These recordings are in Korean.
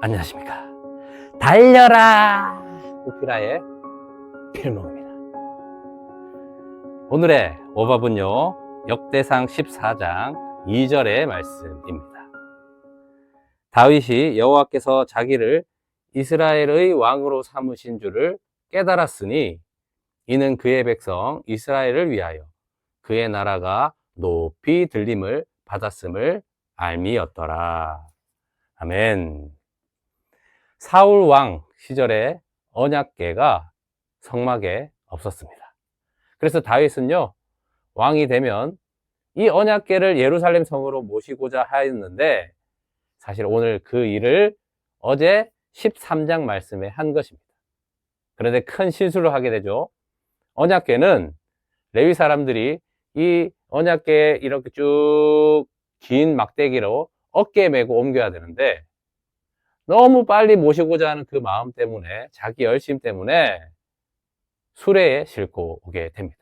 안녕하십니까. 달려라! 우피라의 필몽입니다. 오늘의 오밥은요, 역대상 14장 2절의 말씀입니다. 다윗이 여호와께서 자기를 이스라엘의 왕으로 삼으신 줄을 깨달았으니 이는 그의 백성 이스라엘을 위하여 그의 나라가 높이 들림을 받았음을 알미였더라. 아멘. 사울 왕 시절에 언약궤가 성막에 없었습니다. 그래서 다윗은요, 왕이 되면 이 언약궤를 예루살렘 성으로 모시고자 하였는데, 사실 오늘 그 일을 어제 13장 말씀에 한 것입니다. 그런데 큰 실수를 하게 되죠. 언약궤는 레위 사람들이 이 언약궤에 이렇게 쭉 긴 막대기로 어깨에 메고 옮겨야 되는데, 너무 빨리 모시고자 하는 그 마음 때문에, 자기 열심 때문에 수레에 싣고 오게 됩니다.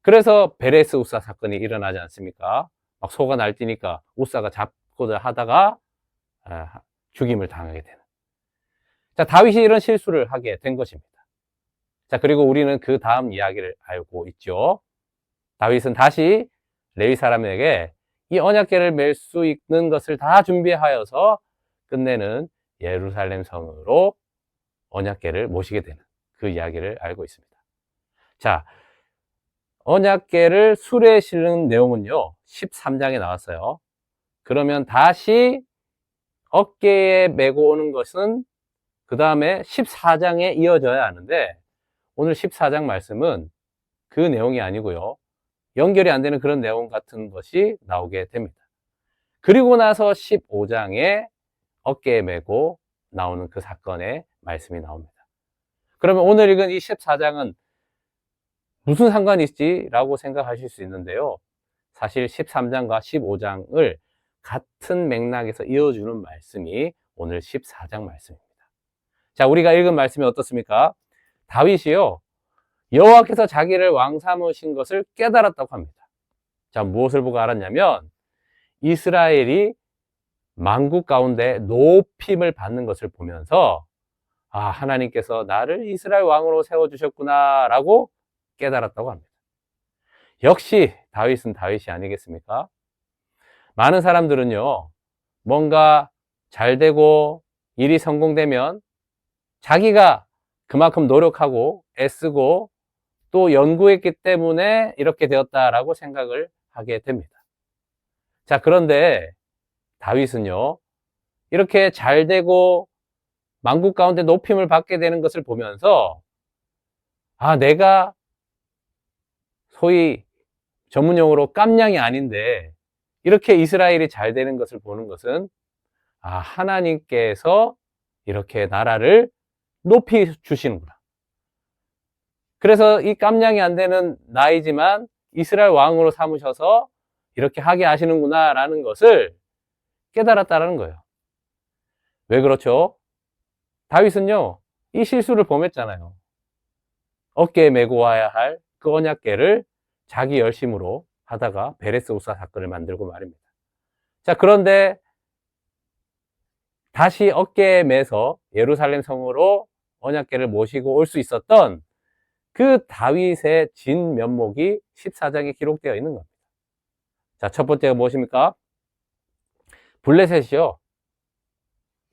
그래서 베레스 우사 사건이 일어나지 않습니까? 막 소가 날뛰니까 우사가 잡고자 하다가 죽임을 당하게 되는. 자, 다윗이 이런 실수를 하게 된 것입니다. 자, 그리고 우리는 그 다음 이야기를 알고 있죠. 다윗은 다시 레위 사람에게 이 언약궤를 맬 수 있는 것을 다 준비하여서 끝내는 예루살렘 성으로 언약궤를 모시게 되는 그 이야기를 알고 있습니다. 자, 언약궤를 수레에 실는 내용은요, 13장에 나왔어요. 그러면 다시 어깨에 메고 오는 것은 그 다음에 14장에 이어져야 하는데, 오늘 14장 말씀은 그 내용이 아니고요, 연결이 안 되는 그런 내용 같은 것이 나오게 됩니다. 그리고 나서 15장에 어깨에 메고 나오는 그 사건의 말씀이 나옵니다. 그러면 오늘 읽은 이 14장은 무슨 상관이 있지? 라고 생각하실 수 있는데요. 사실 13장과 15장을 같은 맥락에서 이어주는 말씀이 오늘 14장 말씀입니다. 자, 우리가 읽은 말씀이 어떻습니까? 다윗이요, 여호와께서 자기를 왕 삼으신 것을 깨달았다고 합니다. 자, 무엇을 보고 알았냐면, 이스라엘이 만국 가운데 높임을 받는 것을 보면서, 하나님께서 나를 이스라엘 왕으로 세워주셨구나 라고 깨달았다고 합니다. 역시 다윗은 다윗이 아니겠습니까? 많은 사람들은요, 뭔가 잘 되고 일이 성공되면 자기가 그만큼 노력하고 애쓰고 또 연구했기 때문에 이렇게 되었다라고 생각을 하게 됩니다. 자, 그런데 다윗은요, 이렇게 잘 되고 만국 가운데 높임을 받게 되는 것을 보면서, 내가 소위 전문용어로 깜냥이 아닌데 이렇게 이스라엘이 잘 되는 것을 보는 것은, 하나님께서 이렇게 나라를 높이 주시는구나. 그래서 이 깜냥이 안 되는 나이지만 이스라엘 왕으로 삼으셔서 이렇게 하게 하시는구나 라는 것을 깨달았다는 거예요. 왜 그렇죠? 다윗은요, 이 실수를 범했잖아요. 어깨에 메고 와야 할 그 언약궤를 자기 열심으로 하다가 베레스 우사 사건을 만들고 말입니다. 자, 그런데 다시 어깨에 메서 예루살렘 성으로 언약궤를 모시고 올 수 있었던 그 다윗의 진 면목이 14장에 기록되어 있는 겁니다. 자, 첫 번째가 무엇입니까? 블레셋이요,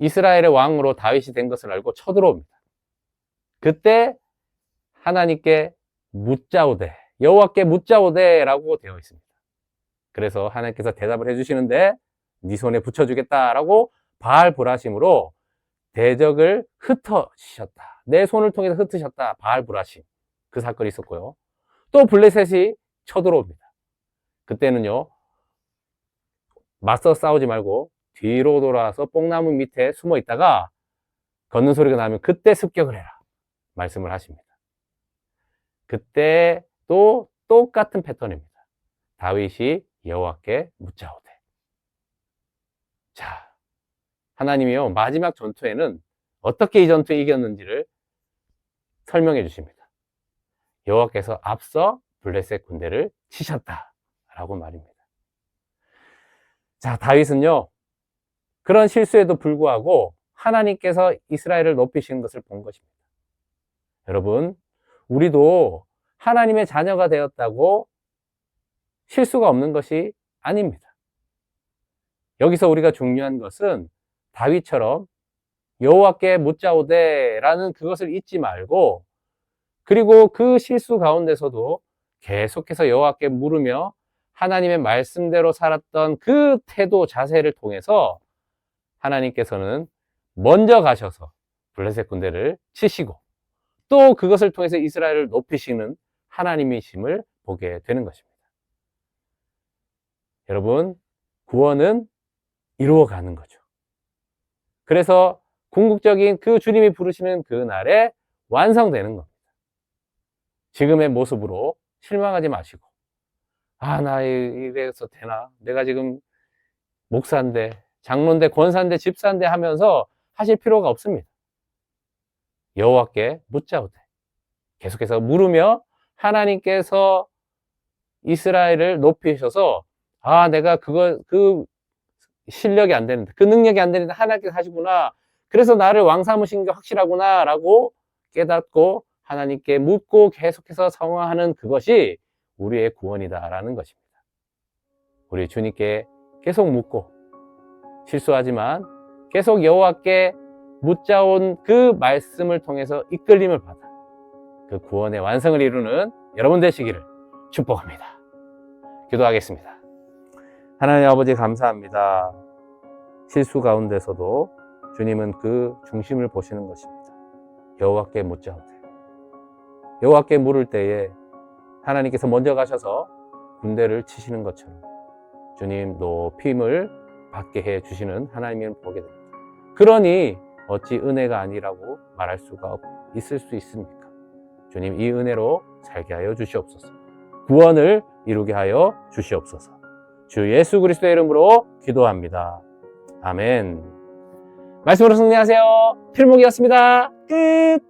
이스라엘의 왕으로 다윗이 된 것을 알고 쳐들어옵니다. 그때 하나님께 묻자오되, 여호와께 묻자오되라고 되어 있습니다. 그래서 하나님께서 대답을 해주시는데, 네 손에 붙여주겠다라고 바알브라심으로 대적을 흩으셨다. 내 손을 통해서 흩으셨다. 바알브라심. 그 사건이 있었고요. 또 블레셋이 쳐들어옵니다. 그때는요, 맞서 싸우지 말고 뒤로 돌아와서 뽕나무 밑에 숨어 있다가 걷는 소리가 나면 그때 습격을 해라 말씀을 하십니다. 그때 또 똑같은 패턴입니다. 다윗이 여호와께 묻자오되. 자, 하나님이요, 마지막 전투에는 어떻게 이 전투에 이겼는지를 설명해 주십니다. 여호와께서 앞서 블레셋 군대를 치셨다라고 말입니다. 자, 다윗은요, 그런 실수에도 불구하고 하나님께서 이스라엘을 높이시는 것을 본 것입니다. 여러분, 우리도 하나님의 자녀가 되었다고 실수가 없는 것이 아닙니다. 여기서 우리가 중요한 것은 다윗처럼 여호와께 묻자오되라는 그것을 잊지 말고, 그리고 그 실수 가운데서도 계속해서 여호와께 물으며 하나님의 말씀대로 살았던 그 태도 자세를 통해서 하나님께서는 먼저 가셔서 블레셋 군대를 치시고 또 그것을 통해서 이스라엘을 높이시는 하나님이심을 보게 되는 것입니다. 여러분, 구원은 이루어가는 거죠. 그래서 궁극적인 그 주님이 부르시는 그 날에 완성되는 겁니다. 지금의 모습으로 실망하지 마시고, 나 이래서 되나? 내가 지금 목사인데, 장로인데, 권사인데, 집사인데 하면서 하실 필요가 없습니다. 여호와께 묻자오되 계속해서 물으며 하나님께서 이스라엘을 높이셔서 내가 그 실력이 안 되는데, 그 능력이 안 되는데 하나님께서 하시구나, 그래서 나를 왕 삼으신 게 확실하구나 라고 깨닫고 하나님께 묻고 계속해서 성화하는 그것이 우리의 구원이다라는 것입니다. 우리 주님께 계속 묻고, 실수하지만 계속 여호와께 묻자온 그 말씀을 통해서 이끌림을 받아 그 구원의 완성을 이루는 여러분 되시기를 축복합니다. 기도하겠습니다. 하나님 아버지, 감사합니다. 실수 가운데서도 주님은 그 중심을 보시는 것입니다. 여호와께 묻자오되, 여호와께 물을 때에 하나님께서 먼저 가셔서 군대를 치시는 것처럼 주님 높이 힘을 받게 해 주시는 하나님을 보게 됩니다. 그러니 어찌 은혜가 아니라고 말할 수가 있을 수 있습니까? 주님, 이 은혜로 살게 하여 주시옵소서. 구원을 이루게 하여 주시옵소서. 주 예수 그리스도의 이름으로 기도합니다. 아멘. 말씀으로 승리하세요. 필목이었습니다. 끝.